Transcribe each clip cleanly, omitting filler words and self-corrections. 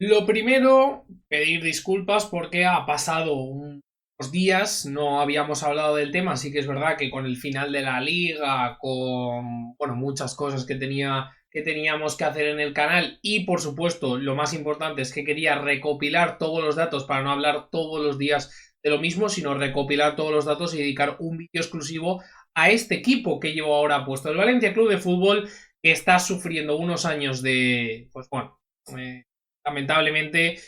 Lo primero, pedir disculpas porque ha pasado unos días, no habíamos hablado del tema, sí que es verdad que con el final de la liga, con bueno, muchas cosas que teníamos que hacer en el canal y por supuesto lo más importante es que quería recopilar todos los datos para no hablar todos los días de lo mismo, sino recopilar todos los datos y dedicar un vídeo exclusivo a este equipo que llevo ahora puesto, el Valencia Club de Fútbol, que está sufriendo unos años de, pues bueno, lamentablemente,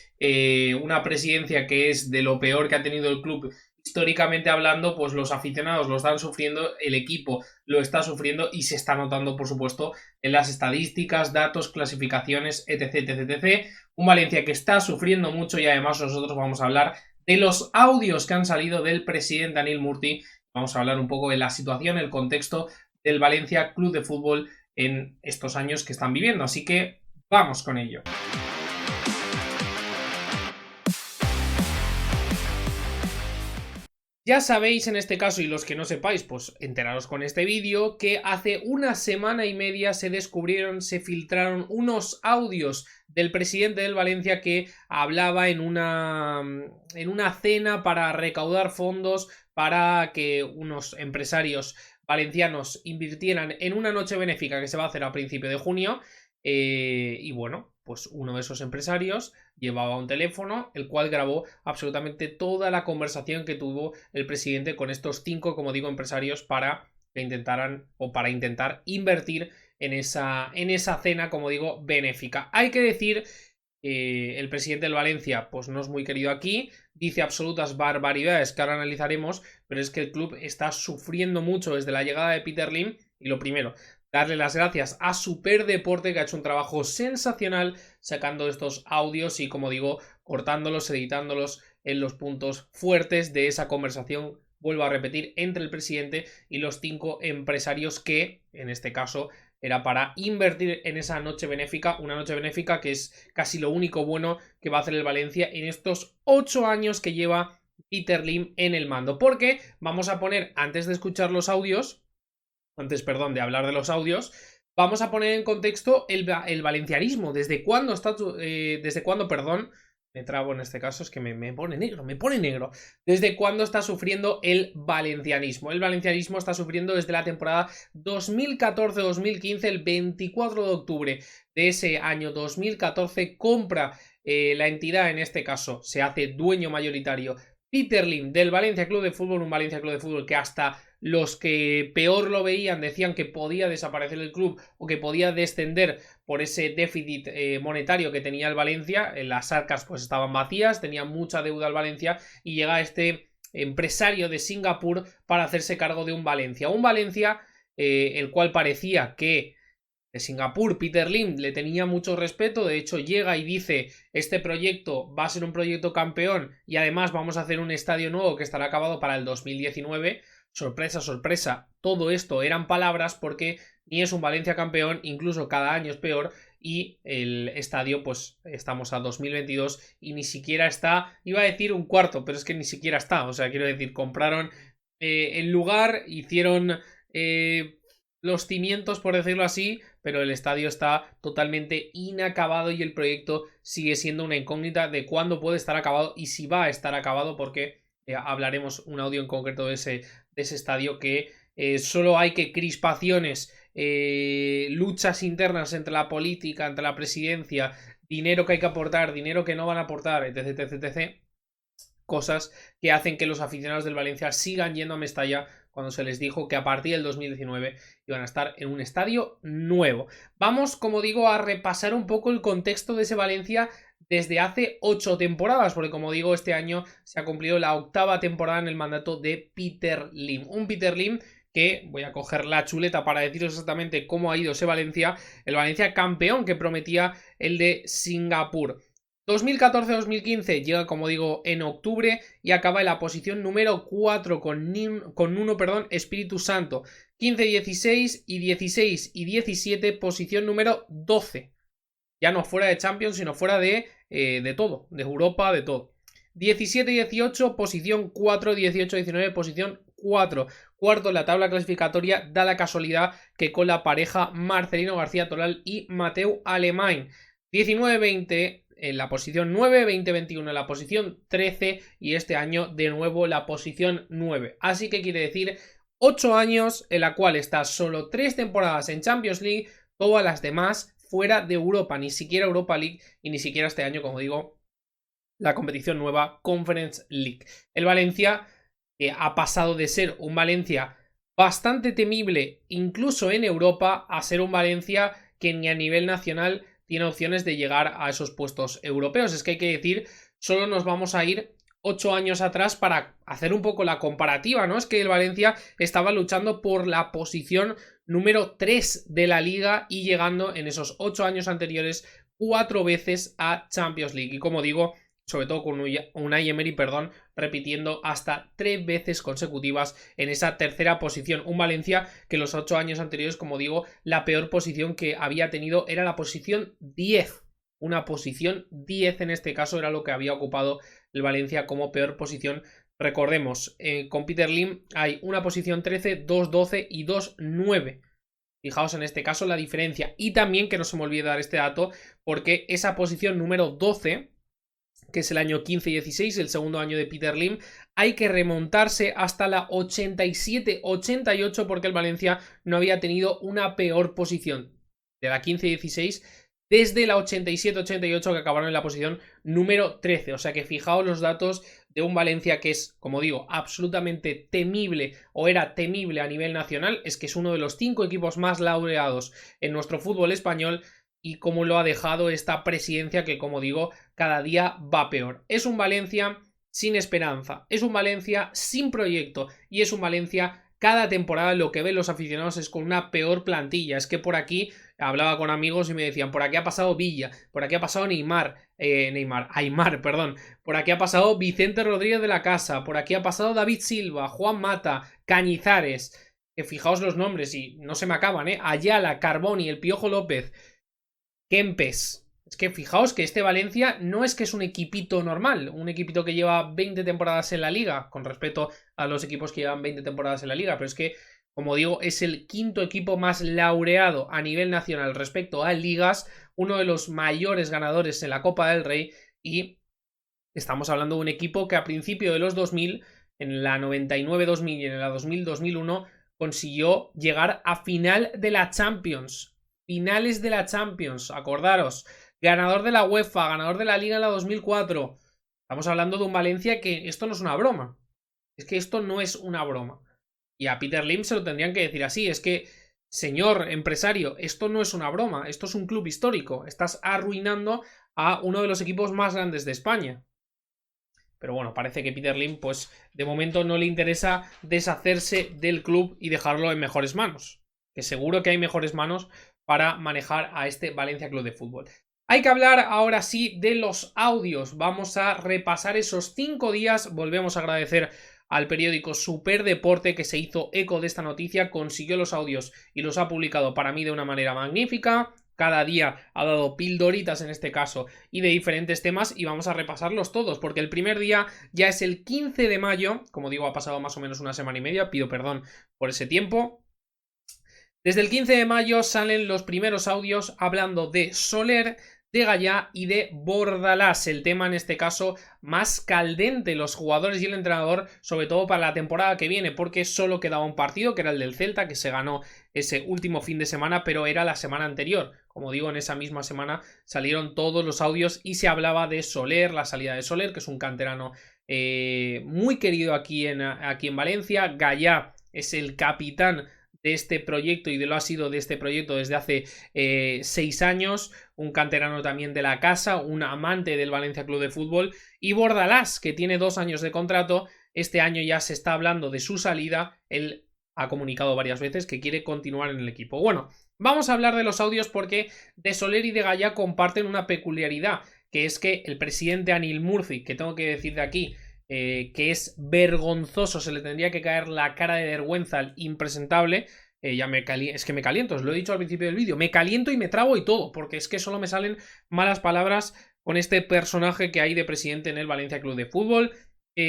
una presidencia que es de lo peor que ha tenido el club históricamente hablando, pues los aficionados lo están sufriendo, el equipo lo está sufriendo y se está notando, por supuesto, en las estadísticas, datos, clasificaciones, etc, etc, etc. Un Valencia que está sufriendo mucho y además nosotros vamos a hablar de los audios que han salido del presidente Anil Murti. Vamos a hablar un poco de la situación, el contexto del Valencia Club de Fútbol en estos años que están viviendo. Así que vamos con ello. Ya sabéis en este caso, y los que no sepáis, pues enteraros con este vídeo, que hace una semana y media se descubrieron, se filtraron unos audios del presidente del Valencia que hablaba en una cena para recaudar fondos para que unos empresarios valencianos invirtieran en una noche benéfica que se va a hacer a principio de junio. Y bueno, pues uno de esos empresarios llevaba un teléfono, el cual grabó absolutamente toda la conversación que tuvo el presidente con estos 5, como digo, empresarios para que intentaran o para intentar invertir en esa cena, como digo, benéfica. Hay que decir el presidente del Valencia pues no es muy querido aquí, dice absolutas barbaridades que ahora analizaremos, pero es que el club está sufriendo mucho desde la llegada de Peter Lim y lo primero, darle las gracias a Superdeporte que ha hecho un trabajo sensacional sacando estos audios y como digo, cortándolos, editándolos en los puntos fuertes de esa conversación, vuelvo a repetir, entre el presidente y los 5 empresarios que, en este caso, era para invertir en esa noche benéfica, una noche benéfica que es casi lo único bueno que va a hacer el Valencia en estos 8 años que lleva Peter Lim en el mando. Porque vamos a poner, antes de escuchar los audios, de hablar de los audios, vamos a poner en contexto el valencianismo. ¿Desde cuándo está, perdón, me trabo en este caso, es que me pone negro, me pone negro. ¿Desde cuándo está sufriendo el valencianismo? El valencianismo está sufriendo desde la temporada 2014-2015, el 24 de octubre de ese año 2014, compra la entidad, en este caso, se hace dueño mayoritario Peter Lim del Valencia Club de Fútbol, un Valencia Club de Fútbol que hasta los que peor lo veían decían que podía desaparecer el club o que podía descender por ese déficit monetario que tenía el Valencia. Las arcas pues estaban vacías, tenía mucha deuda el Valencia y llega este empresario de Singapur para hacerse cargo de un Valencia el cual parecía que de Singapur, Peter Lim, le tenía mucho respeto, de hecho llega y dice este proyecto va a ser un proyecto campeón y además vamos a hacer un estadio nuevo que estará acabado para el 2019. Sorpresa, sorpresa, todo esto eran palabras porque ni es un Valencia campeón, incluso cada año es peor y el estadio pues estamos a 2022 y ni siquiera está, iba a decir un cuarto, pero es que ni siquiera está, o sea, quiero decir, compraron el lugar, hicieron los cimientos, por decirlo así, pero el estadio está totalmente inacabado y el proyecto sigue siendo una incógnita de cuándo puede estar acabado y si va a estar acabado, porque hablaremos un audio en concreto de ese estadio que solo hay que crispaciones, luchas internas entre la política, entre la presidencia, dinero que hay que aportar, dinero que no van a aportar, etc, etc, etc, cosas que hacen que los aficionados del Valencia sigan yendo a Mestalla cuando se les dijo que a partir del 2019 iban a estar en un estadio nuevo. Vamos, como digo, a repasar un poco el contexto de ese Valencia desde hace 8 temporadas, porque como digo, este año se ha cumplido la 8ª temporada en el mandato de Peter Lim. Un Peter Lim que, voy a coger la chuleta para deciros exactamente cómo ha ido ese Valencia, el Valencia campeón que prometía el de Singapur. 2014-2015 llega, como digo, en octubre y acaba en la posición número 4 con 1, Espíritu Santo. 15-16 y 16 y 17 posición número 12. Ya no fuera de Champions, sino fuera de todo, de Europa, de todo. 17-18, posición 4, 18-19, posición 4. Cuarto en la tabla clasificatoria, da la casualidad que con la pareja Marcelino García Toral y Mateu Alemany. 19-20, en la posición 9, 2021 en la posición 13 y este año de nuevo la posición 9. Así que quiere decir 8 años en la cual está solo 3 temporadas en Champions League, todas las demás fuera de Europa, ni siquiera Europa League y ni siquiera este año, como digo, la competición nueva Conference League. El Valencia ha pasado de ser un Valencia bastante temible incluso en Europa a ser un Valencia que ni a nivel nacional tiene opciones de llegar a esos puestos europeos. Es que hay que decir, solo nos vamos a ir 8 años atrás para hacer un poco la comparativa, ¿no? Es que el Valencia estaba luchando por la posición número 3 de la liga y llegando en esos 8 años anteriores 4 veces a Champions League. Y como digo, sobre todo con Unai Emery, repitiendo hasta 3 veces consecutivas en esa tercera posición. Un Valencia que en los 8 años anteriores, como digo, la peor posición que había tenido era la posición 10. Una posición 10 en este caso era lo que había ocupado el Valencia como peor posición. Recordemos, con Peter Lim hay una posición 13, 2, 12 y 2, 9. Fijaos en este caso la diferencia. Y también que no se me olvide dar este dato, porque esa posición número 12, que es el año 15 y 16, el segundo año de Peter Lim, hay que remontarse hasta la 87-88 porque el Valencia no había tenido una peor posición de la 15 y 16 desde la 87-88 que acabaron en la posición número 13. O sea que fijaos los datos de un Valencia que es, como digo, absolutamente temible o era temible a nivel nacional. Es que es uno de los 5 equipos más laureados en nuestro fútbol español y cómo lo ha dejado esta presidencia que, como digo, cada día va peor. Es un Valencia sin esperanza, es un Valencia sin proyecto y es un Valencia cada temporada lo que ven los aficionados es con una peor plantilla. Es que por aquí hablaba con amigos y me decían, por aquí ha pasado Villa, por aquí ha pasado Aymar, perdón, por aquí ha pasado Vicente Rodríguez de la Casa, por aquí ha pasado David Silva, Juan Mata, Cañizares, que fijaos los nombres y no se me acaban, Ayala, Carboni, el Piojo López, Kempes. Es que fijaos que este Valencia no es que es un equipito normal, un equipito que lleva 20 temporadas en la liga, con respecto a los equipos que llevan 20 temporadas en la liga, pero es que, como digo, es el quinto equipo más laureado a nivel nacional respecto a ligas, uno de los mayores ganadores en la Copa del Rey y estamos hablando de un equipo que a principio de los 2000, en la 99-2000 y en la 2000-2001, consiguió llegar a final de la Champions. Finales de la Champions, acordaros. Ganador de la UEFA, ganador de la Liga en la 2004. Estamos hablando de un Valencia que esto no es una broma. Es que esto no es una broma. Y a Peter Lim se lo tendrían que decir así. Es que, señor empresario, esto no es una broma. Esto es un club histórico. Estás arruinando a uno de los equipos más grandes de España. Pero bueno, parece que Peter Lim, pues, de momento no le interesa deshacerse del club y dejarlo en mejores manos. Que seguro que hay mejores manos para manejar a este Valencia Club de Fútbol. Hay que hablar ahora sí de los audios. Vamos a repasar esos 5 días. Volvemos a agradecer al periódico Superdeporte que se hizo eco de esta noticia, consiguió los audios y los ha publicado para mí de una manera magnífica. Cada día ha dado pildoritas en este caso y de diferentes temas y vamos a repasarlos todos porque el primer día ya es el 15 de mayo. Como digo, ha pasado más o menos una semana y media. Pido perdón por ese tiempo. Desde el 15 de mayo salen los primeros audios hablando de Soler, de Gallá y de Bordalás, el tema en este caso más caldente, los jugadores y el entrenador, sobre todo para la temporada que viene, porque solo quedaba un partido, que era el del Celta, que se ganó ese último fin de semana, pero era la semana anterior. Como digo, en esa misma semana salieron todos los audios y se hablaba de Soler, la salida de Soler, que es un canterano muy querido aquí en Valencia. Gallá es el capitán de este proyecto y lo ha sido de este proyecto desde hace 6 años, un canterano también de la casa, un amante del Valencia Club de Fútbol, y Bordalás, que tiene 2 años de contrato, este año ya se está hablando de su salida, él ha comunicado varias veces que quiere continuar en el equipo. Bueno, vamos a hablar de los audios porque de Soler y de Gallá comparten una peculiaridad, que es que el presidente Anil Murci, que tengo que decir de aquí, que es vergonzoso, se le tendría que caer la cara de vergüenza al impresentable. Es que me caliento, os lo he dicho al principio del vídeo, me caliento y me trago y todo, porque es que solo me salen malas palabras con este personaje que hay de presidente en el Valencia Club de Fútbol.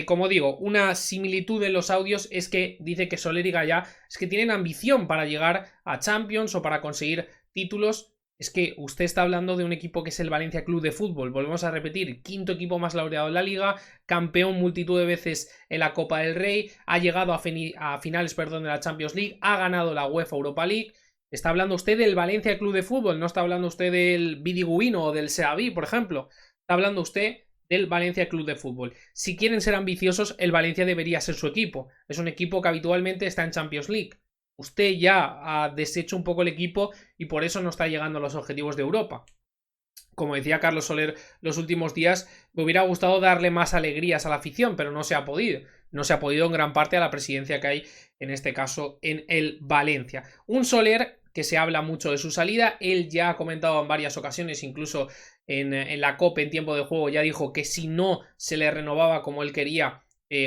Como digo, una similitud en los audios es que dice que Soler y Gallá es que tienen ambición para llegar a Champions o para conseguir títulos. Es que usted está hablando de un equipo que es el Valencia Club de Fútbol. Volvemos a repetir, quinto equipo más laureado en la Liga, campeón multitud de veces en la Copa del Rey, ha llegado a finales de la Champions League, ha ganado la UEFA Europa League. Está hablando usted del Valencia Club de Fútbol, no está hablando usted del Vidigüino o del Seaví, por ejemplo. Está hablando usted del Valencia Club de Fútbol. Si quieren ser ambiciosos, el Valencia debería ser su equipo. Es un equipo que habitualmente está en Champions League. Usted ya ha deshecho un poco el equipo y por eso no está llegando a los objetivos de Europa. Como decía Carlos Soler los últimos días, me hubiera gustado darle más alegrías a la afición, pero no se ha podido. No se ha podido en gran parte a la presidencia que hay, en este caso, en el Valencia. Un Soler que se habla mucho de su salida. Él ya ha comentado en varias ocasiones, incluso en la COP en tiempo de juego, ya dijo que si no se le renovaba como él quería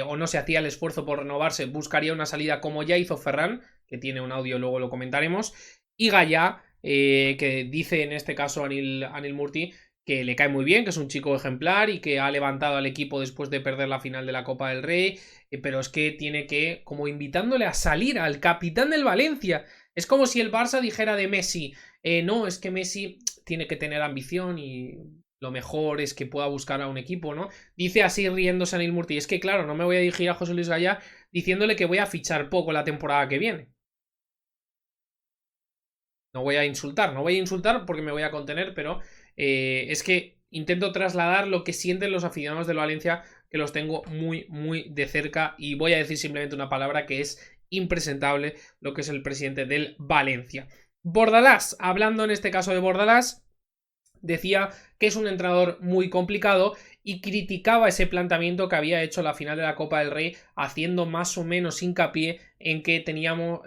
o no se hacía el esfuerzo por renovarse, buscaría una salida como ya hizo Ferran, que tiene un audio, luego lo comentaremos, y Gaya, que dice en este caso Anil Murti que le cae muy bien, que es un chico ejemplar y que ha levantado al equipo después de perder la final de la Copa del Rey, pero es que tiene que, como invitándole a salir al capitán del Valencia. Es como si el Barça dijera de Messi, no, es que Messi tiene que tener ambición y lo mejor es que pueda buscar a un equipo, ¿no? Dice así riéndose Anil Murti, es que claro, no me voy a dirigir a José Luis Gaya diciéndole que voy a fichar poco la temporada que viene. No voy a insultar porque me voy a contener, pero es que intento trasladar lo que sienten los aficionados del Valencia, que los tengo muy, muy de cerca, y voy a decir simplemente una palabra que es impresentable, lo que es el presidente del Valencia. Bordalás, hablando en este caso de Bordalás, decía que es un entrenador muy complicado y criticaba ese planteamiento que había hecho la final de la Copa del Rey, haciendo más o menos hincapié en que tenían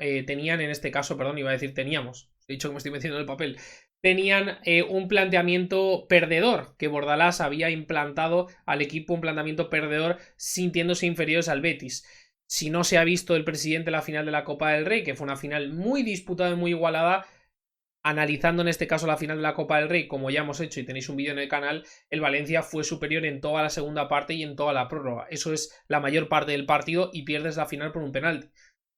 en este caso, perdón, iba a decir teníamos, he dicho que me estoy metiendo en el papel, tenían un planteamiento perdedor, que Bordalás había implantado al equipo un planteamiento perdedor sintiéndose inferiores al Betis. Si no se ha visto el presidente la final de la Copa del Rey, que fue una final muy disputada y muy igualada, analizando en este caso la final de la Copa del Rey, como ya hemos hecho y tenéis un vídeo en el canal, el Valencia fue superior en toda la segunda parte y en toda la prórroga. Eso es la mayor parte del partido y pierdes la final por un penalti.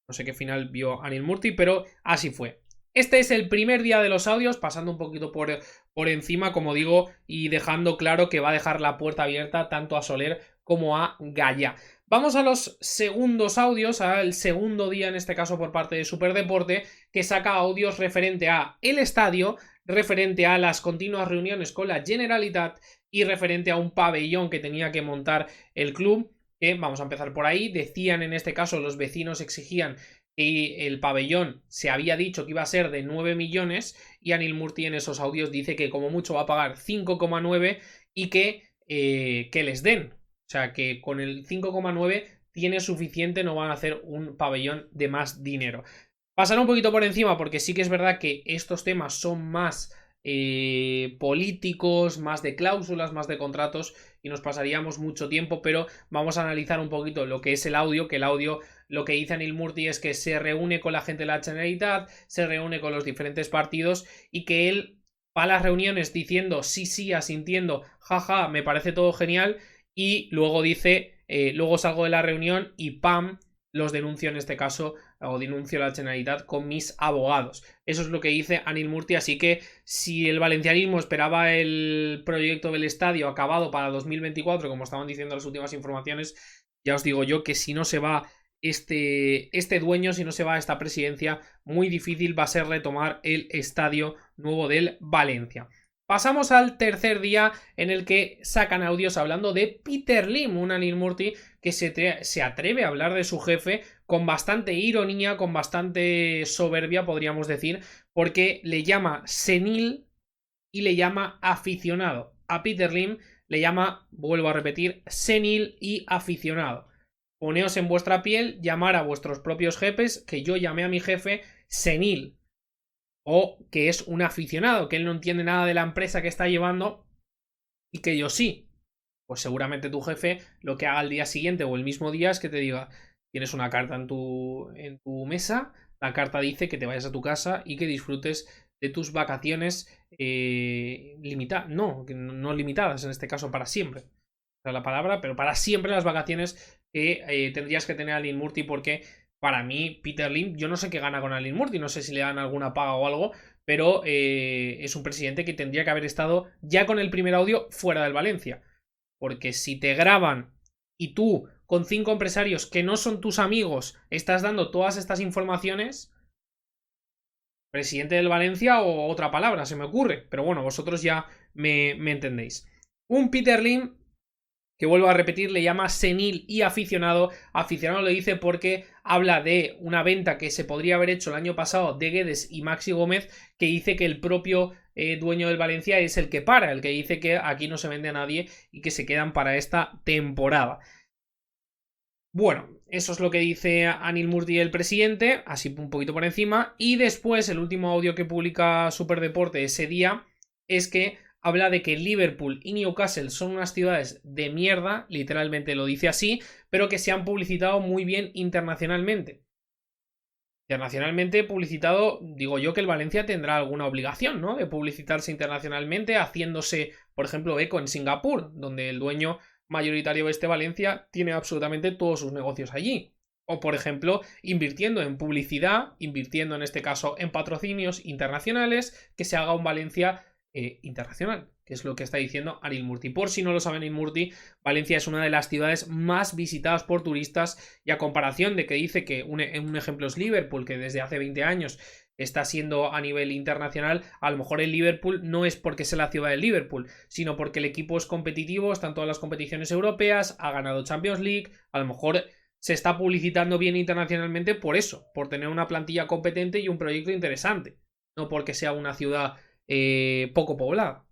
No sé qué final vio Anil Murti, pero así fue. Este es el primer día de los audios, pasando un poquito por encima, como digo, y dejando claro que va a dejar la puerta abierta tanto a Soler como a Gaya. Vamos a los segundos audios, al segundo día en este caso por parte de Superdeporte, que saca audios referente a el estadio, referente a las continuas reuniones con la Generalitat y referente a un pabellón que tenía que montar el club, que vamos a empezar por ahí. Decían en este caso, los vecinos exigían que el pabellón se había dicho que iba a ser de 9 millones y Anil Murti en esos audios dice que como mucho va a pagar 5,9 y que les den. O sea que con el 5,9 tiene suficiente, no van a hacer un pabellón de más dinero. Pasaré un poquito por encima porque sí que es verdad que estos temas son más políticos, más de cláusulas, más de contratos y nos pasaríamos mucho tiempo, pero vamos a analizar un poquito lo que es el audio, que el audio lo que dice Anil Murti es que se reúne con la gente de la Generalitat, se reúne con los diferentes partidos y que él va a las reuniones diciendo sí, asintiendo, jaja, me parece todo genial, y luego dice, luego salgo de la reunión y ¡pam!, los denuncio en este caso, o denuncio a la Generalitat con mis abogados. Eso es lo que dice Anil Murti, así que si el valencianismo esperaba el proyecto del estadio acabado para 2024, como estaban diciendo las últimas informaciones, ya os digo yo que si no se va este dueño, si no se va a esta presidencia, muy difícil va a ser retomar el estadio nuevo del Valencia. Pasamos al tercer día en el que sacan audios hablando de Peter Lim, un Anil Murti que se atreve a hablar de su jefe con bastante ironía, con bastante soberbia, podríamos decir, porque le llama senil y le llama aficionado. A Peter Lim le llama, vuelvo a repetir, senil y aficionado. Poneos en vuestra piel, llamar a vuestros propios jefes, que yo llamé a mi jefe senil. O que es un aficionado, que él no entiende nada de la empresa que está llevando y que yo sí. Pues seguramente tu jefe lo que haga al día siguiente o el mismo día es que te diga, tienes una carta en tu mesa, la carta dice que te vayas a tu casa y que disfrutes de tus vacaciones limitadas, no limitadas, en este caso para siempre. O sea, la palabra, pero para siempre las vacaciones que tendrías que tener Anil Murti, porque para mí, Peter Lim, yo no sé qué gana con Anil Murti, no sé si le dan alguna paga o algo, pero es un presidente que tendría que haber estado ya con el primer audio fuera del Valencia. Porque si te graban y tú, con 5 empresarios que no son tus amigos, estás dando todas estas informaciones, presidente del Valencia o otra palabra, se me ocurre. Pero bueno, vosotros ya me entendéis. Un Peter Lim, que vuelvo a repetir, le llama senil y aficionado. Aficionado lo dice porque habla de una venta que se podría haber hecho el año pasado de Guedes y Maxi Gómez, que dice que el propio dueño del Valencia es el que para, el que dice que aquí no se vende a nadie y que se quedan para esta temporada. Bueno, eso es lo que dice Anil Murti, el presidente, así un poquito por encima. Y después, el último audio que publica Superdeporte ese día es que habla de que Liverpool y Newcastle son unas ciudades de mierda, literalmente lo dice así, pero que se han publicitado muy bien internacionalmente. Internacionalmente publicitado, digo yo que el Valencia tendrá alguna obligación, ¿no? De publicitarse internacionalmente, haciéndose, por ejemplo, eco en Singapur, donde el dueño mayoritario de este Valencia tiene absolutamente todos sus negocios allí. O, por ejemplo, invirtiendo en publicidad, invirtiendo en este caso en patrocinios internacionales, que se haga un Valencia internacional, que es lo que está diciendo Anil Murti. Por si no lo sabe Anil Murti, Valencia es una de las ciudades más visitadas por turistas, y a comparación de que dice que un ejemplo es Liverpool, que desde hace 20 años está siendo a nivel internacional, a lo mejor el Liverpool no es porque sea la ciudad del Liverpool, sino porque el equipo es competitivo, está en todas las competiciones europeas, ha ganado Champions League, a lo mejor se está publicitando bien internacionalmente por eso, por tener una plantilla competente y un proyecto interesante, no porque sea una ciudad poco poblada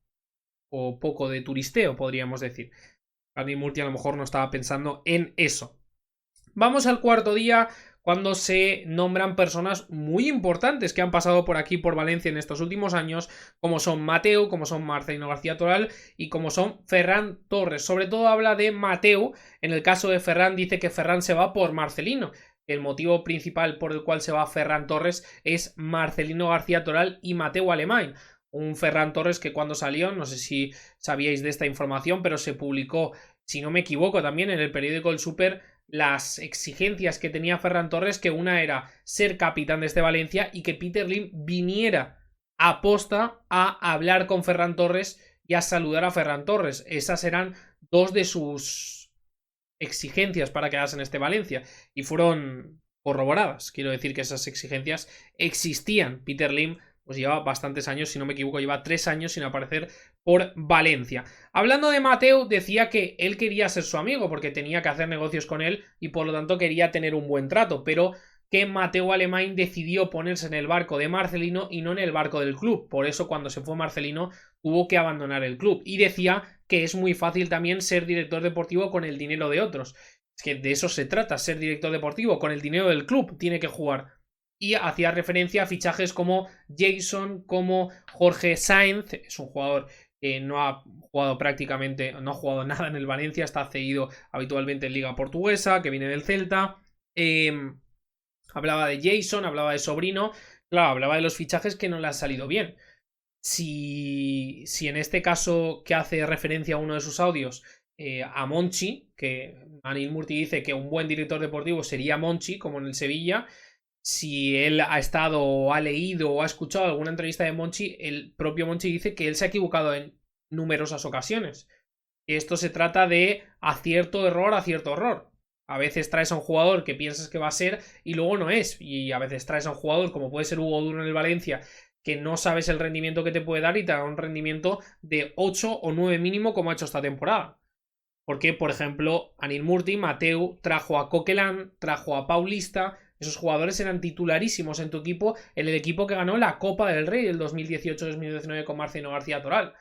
o poco de turisteo, podríamos decir. Anil Murti a lo mejor no estaba pensando en eso. Vamos al cuarto día, cuando se nombran personas muy importantes que han pasado por aquí, por Valencia, en estos últimos años, como son Mateu, como son Marcelino García Toral y como son Ferran Torres. Sobre todo habla de Mateu. En el caso de Ferran, dice que Ferran se va por Marcelino. El motivo principal por el cual se va Ferran Torres es Marcelino García Toral y Mateu Alemany. Un Ferran Torres que cuando salió, no sé si sabíais de esta información, pero se publicó, si no me equivoco, también en el periódico El Super, las exigencias que tenía Ferran Torres, que una era ser capitán de este Valencia y que Peter Lim viniera a posta a hablar con Ferran Torres y a saludar a Ferran Torres. Esas eran dos de sus exigencias para quedarse en este Valencia y fueron corroboradas. Quiero decir que esas exigencias existían. Peter Lim pues lleva bastantes años, si no me equivoco, lleva 3 años sin aparecer por Valencia. Hablando de Mateu, decía que él quería ser su amigo porque tenía que hacer negocios con él y por lo tanto quería tener un buen trato, pero que Mateu Alemany decidió ponerse en el barco de Marcelino y no en el barco del club. Por eso cuando se fue Marcelino tuvo que abandonar el club. Y decía que es muy fácil también ser director deportivo con el dinero de otros. Es que de eso se trata, ser director deportivo, con el dinero del club tiene que jugar. Y hacía referencia a fichajes como Jason, como Jorge Sainz, es un jugador que no ha jugado prácticamente, no ha jugado nada en el Valencia, está cedido habitualmente en Liga Portuguesa, que viene del Celta. Hablaba de Jason, hablaba de Sobrino, claro, hablaba de los fichajes que no le han salido bien. Si en este caso que hace referencia a uno de sus audios, a Monchi, que Anil Murti dice que un buen director deportivo sería Monchi, como en el Sevilla. Si él ha estado o ha leído o ha escuchado alguna entrevista de Monchi, el propio Monchi dice que él se ha equivocado en numerosas ocasiones. Esto se trata de acierto, error, acierto, error. A veces traes a un jugador que piensas que va a ser y luego no es. Y a veces traes a un jugador como puede ser Hugo Duro en el Valencia, que no sabes el rendimiento que te puede dar y te da un rendimiento de 8 o 9 mínimo como ha hecho esta temporada. Porque, por ejemplo, Anil Murti, Mateu trajo a Coquelin, trajo a Paulista. Esos jugadores eran titularísimos en tu equipo, en el equipo que ganó la Copa del Rey del 2018-2019 con Marcelino García Toral.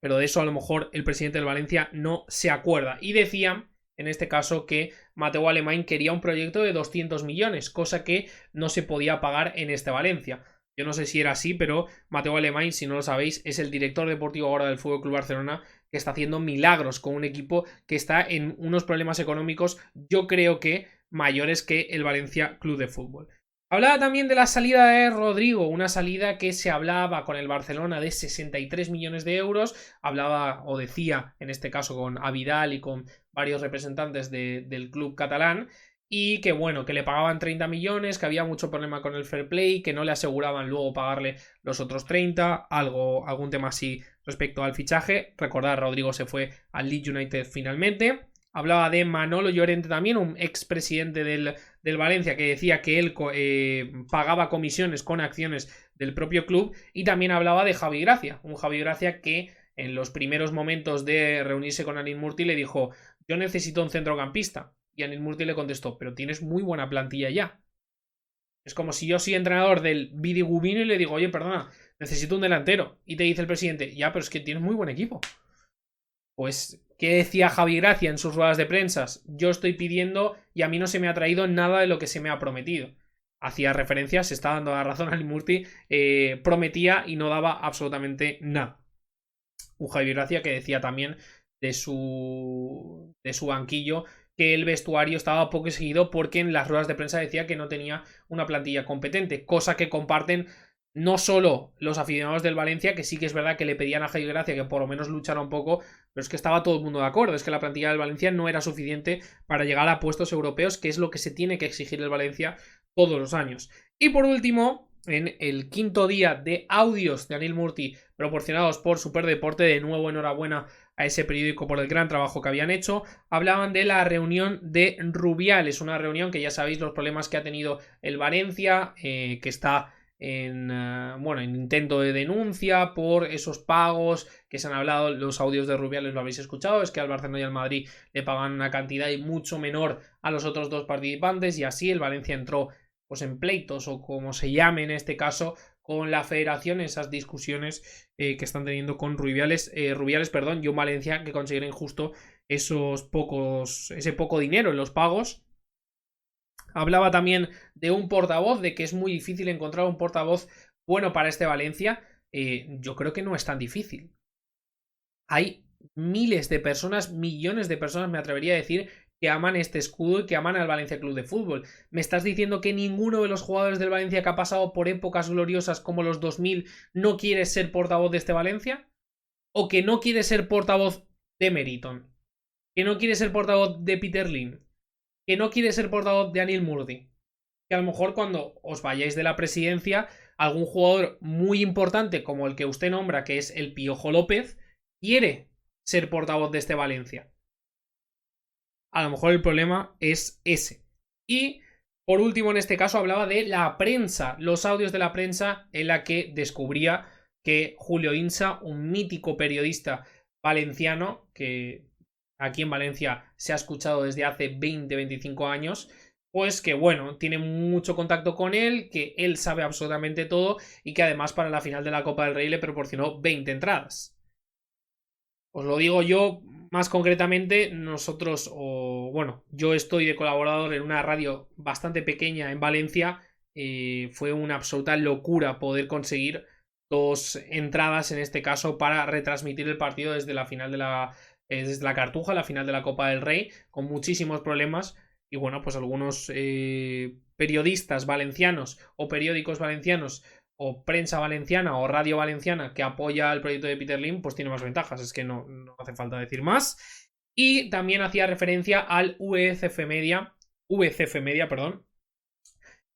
Pero de eso a lo mejor el presidente del Valencia no se acuerda. Y decía, en este caso, que Mateu Alemany quería un proyecto de 200 millones, cosa que no se podía pagar en este Valencia. Yo no sé si era así, pero Mateu Alemany, si no lo sabéis, es el director deportivo ahora del FC Barcelona, que está haciendo milagros con un equipo que está en unos problemas económicos, yo creo que mayores que el Valencia Club de Fútbol. Hablaba también de la salida de Rodrigo, una salida que se hablaba con el Barcelona de 63 millones de euros, hablaba o decía en este caso con Avidal y con varios representantes del club catalán, y que bueno, que le pagaban 30 millones, que había mucho problema con el fair play, que no le aseguraban luego pagarle los otros 30, algún tema así respecto al fichaje. Recordad, Rodrigo se fue al Leeds United finalmente. Hablaba de Manolo Llorente también, un expresidente del Valencia, que decía que él pagaba comisiones con acciones del propio club, y también hablaba de Javi Gracia, un Javi Gracia que en los primeros momentos de reunirse con Anil Murti le dijo: yo necesito un centrocampista. Y Anil Murti le contestó: pero tienes muy buena plantilla ya. Es como si yo soy entrenador del Vidi Gubino y le digo: oye, perdona, necesito un delantero. Y te dice el presidente: ya, pero es que tienes muy buen equipo. Pues, ¿qué decía Javi Gracia en sus ruedas de prensa? Yo estoy pidiendo y a mí no se me ha traído nada de lo que se me ha prometido. Hacía referencia, se está dando la razón a Anil Murti, prometía y no daba absolutamente nada. Un Javi Gracia que decía también de su banquillo que el vestuario estaba poco seguido porque en las ruedas de prensa decía que no tenía una plantilla competente, cosa que comparten no solo los aficionados del Valencia, que sí que es verdad que le pedían a Javi Gracia que por lo menos luchara un poco, pero es que estaba todo el mundo de acuerdo, es que la plantilla del Valencia no era suficiente para llegar a puestos europeos, que es lo que se tiene que exigir el Valencia todos los años. Y por último, en el quinto día de audios de Anil Murti proporcionados por Superdeporte, de nuevo enhorabuena a ese periódico por el gran trabajo que habían hecho, hablaban de la reunión de Rubiales, una reunión que ya sabéis los problemas que ha tenido el Valencia, que está en intento de denuncia por esos pagos que se han hablado. Los audios de Rubiales lo habéis escuchado, es que al Barcelona y al Madrid le pagan una cantidad y mucho menor a los otros dos participantes, y así el Valencia entró pues en pleitos, o como se llame en este caso, con la federación, esas discusiones que están teniendo con Rubiales, y un Valencia que consideren justo ese poco dinero en los pagos. Hablaba también de un portavoz, de que es muy difícil encontrar un portavoz bueno para este Valencia. Yo creo que no es tan difícil. Hay miles de personas, millones de personas, me atrevería a decir, que aman este escudo y que aman al Valencia Club de Fútbol. ¿Me estás diciendo que ninguno de los jugadores del Valencia que ha pasado por épocas gloriosas como los 2000 no quiere ser portavoz de este Valencia? ¿O que no quiere ser portavoz de Meriton? ¿Que no quiere ser portavoz de Peter Lim? ¿Que no quiere ser portavoz de Anil Murti? Que a lo mejor cuando os vayáis de la presidencia, algún jugador muy importante como el que usted nombra, que es el Piojo López, quiere ser portavoz de este Valencia. A lo mejor el problema es ese. Y por último, en este caso, hablaba de la prensa, los audios de la prensa, en la que descubría que Julio Insa, un mítico periodista valenciano, que aquí en Valencia se ha escuchado desde hace 20-25 años, pues que bueno, tiene mucho contacto con él, que él sabe absolutamente todo, y que además para la final de la Copa del Rey le proporcionó 20 entradas. Os lo digo yo, más concretamente, nosotros, yo estoy de colaborador en una radio bastante pequeña en Valencia. Fue una absoluta locura poder conseguir 2 entradas, en este caso, para retransmitir el partido desde la final desde la Cartuja, la final de la Copa del Rey, con muchísimos problemas. Y bueno, pues algunos periodistas valencianos o periódicos valencianos o prensa valenciana o radio valenciana que apoya el proyecto de Peter Lim, pues tiene más ventajas, es que no hace falta decir más. Y también hacía referencia al VCF Media,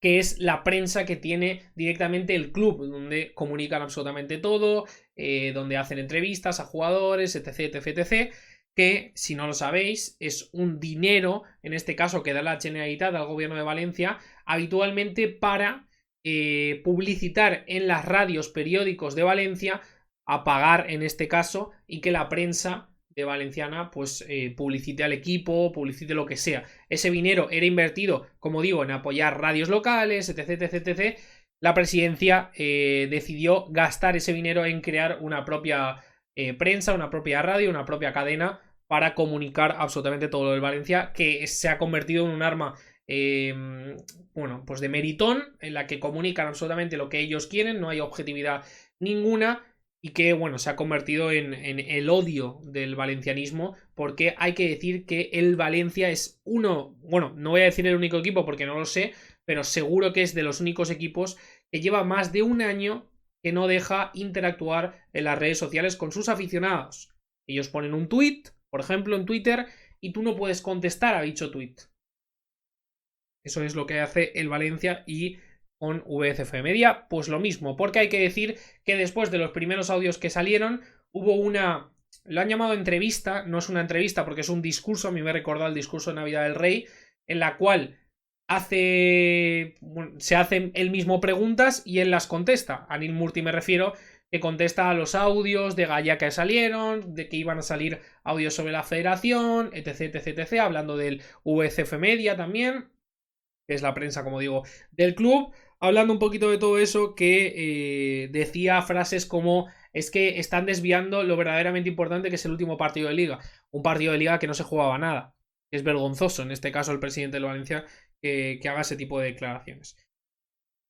que es la prensa que tiene directamente el club, donde comunican absolutamente todo, donde hacen entrevistas a jugadores, etc, etc, etc, que, si no lo sabéis, es un dinero, en este caso que da la Generalitat al gobierno de Valencia, habitualmente para publicitar en las radios, periódicos de Valencia, a pagar en este caso, y que la prensa de valenciana pues publicite al equipo, publicite lo que sea. Ese dinero era invertido, como digo, en apoyar radios locales, etc, etc, etc. La presidencia decidió gastar ese dinero en crear una propia prensa, una propia radio, una propia cadena para comunicar absolutamente todo lo del Valencia, que se ha convertido en un arma pues de meritón, en la que comunican absolutamente lo que ellos quieren, no hay objetividad ninguna, y que bueno, se ha convertido en el odio del valencianismo, porque hay que decir que el Valencia es no voy a decir el único equipo porque no lo sé, pero seguro que es de los únicos equipos que lleva más de un año que no deja interactuar en las redes sociales con sus aficionados. Ellos ponen un tweet, por ejemplo, en Twitter, y tú no puedes contestar a dicho tweet. Eso es lo que hace el Valencia y con VCF Media, pues lo mismo, porque hay que decir que después de los primeros audios que salieron, hubo una... Lo han llamado entrevista, no es una entrevista porque es un discurso, a mí me recordó el discurso de Navidad del Rey, en la cual se hacen él mismo preguntas y él las contesta. Anil Murti me refiero, que contesta a los audios de Gaia que salieron, de que iban a salir audios sobre la federación, etc, etc, etc, hablando del VCF Media también, que es la prensa, como digo, del club, hablando un poquito de todo eso, que decía frases como: es que están desviando lo verdaderamente importante, que es el último partido de liga, un partido de liga que no se jugaba nada. Es vergonzoso, en este caso, el presidente del Valencia que haga ese tipo de declaraciones.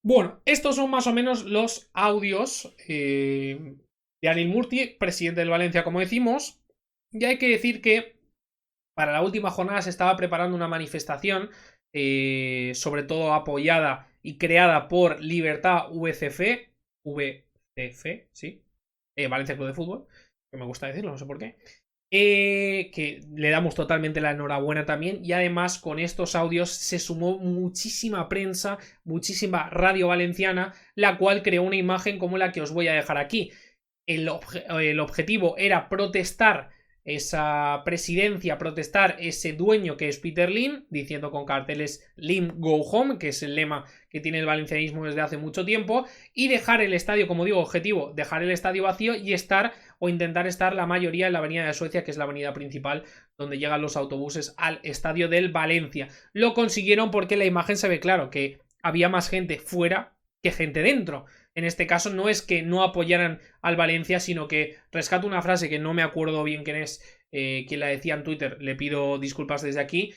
Bueno, estos son más o menos los audios de Anil Murti, presidente del Valencia, como decimos. Y hay que decir que para la última jornada se estaba preparando una manifestación, sobre todo apoyada y creada por Libertad VCF, sí, Valencia Club de Fútbol, que me gusta decirlo, no sé por qué. Que le damos totalmente la enhorabuena también, y además con estos audios se sumó muchísima prensa, muchísima radio valenciana, la cual creó una imagen como la que os voy a dejar aquí. El objetivo era protestar esa presidencia, protestar ese dueño que es Peter Lim, diciendo con carteles Lim Go Home, que es el lema que tiene el valencianismo desde hace mucho tiempo, y dejar el estadio, como digo, objetivo, dejar el estadio vacío y estar o intentar estar la mayoría en la avenida de Suecia, que es la avenida principal donde llegan los autobuses al estadio del Valencia. Lo consiguieron porque la imagen se ve claro, que había más gente fuera que gente dentro. En este caso no es que no apoyaran al Valencia, sino que rescato una frase que no me acuerdo bien quién es, quien la decía en Twitter, le pido disculpas desde aquí,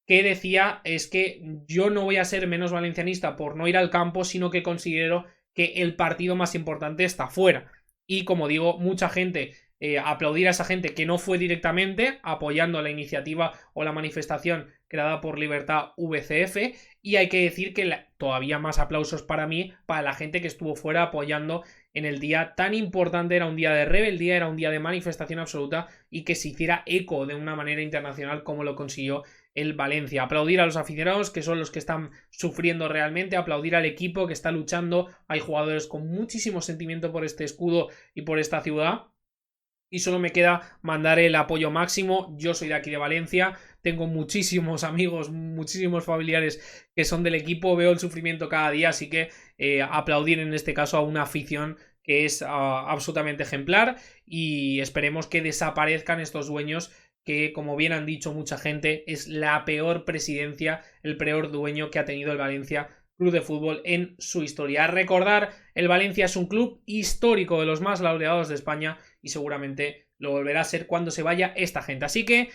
que decía: es que yo no voy a ser menos valencianista por no ir al campo, sino que considero que el partido más importante está fuera. Y como digo, mucha gente, aplaudir a esa gente que no fue directamente apoyando la iniciativa o la manifestación creada por Libertad VCF, y hay que decir que todavía más aplausos para mí, para la gente que estuvo fuera apoyando en el día tan importante. Era un día de rebeldía, era un día de manifestación absoluta, y que se hiciera eco de una manera internacional como lo consiguió el Valencia. Aplaudir a los aficionados, que son los que están sufriendo realmente, aplaudir al equipo que está luchando. Hay jugadores con muchísimo sentimiento por este escudo y por esta ciudad, y solo me queda mandar el apoyo máximo. Yo soy de aquí de Valencia, tengo muchísimos amigos, muchísimos familiares que son del equipo, veo el sufrimiento cada día, así que aplaudir en este caso a una afición que es absolutamente ejemplar, y esperemos que desaparezcan estos dueños que, como bien han dicho mucha gente, es la peor presidencia, el peor dueño que ha tenido el Valencia Club de Fútbol en su historia. Recordar, el Valencia es un club histórico, de los más laureados de España, y seguramente lo volverá a ser cuando se vaya esta gente. Así que,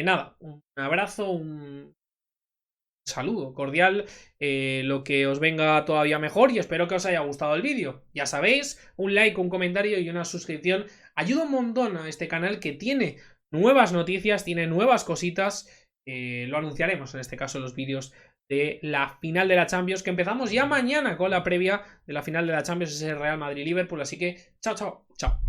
nada, un abrazo, un saludo cordial, lo que os venga todavía mejor, y espero que os haya gustado el vídeo. Ya sabéis, un like, un comentario y una suscripción ayuda un montón a este canal, que tiene nuevas noticias, tiene nuevas cositas. Lo anunciaremos en este caso en los vídeos de la final de la Champions, que empezamos ya mañana con la previa de la final de la Champions, ese Real Madrid-Liverpool. Así que chao, chao, chao.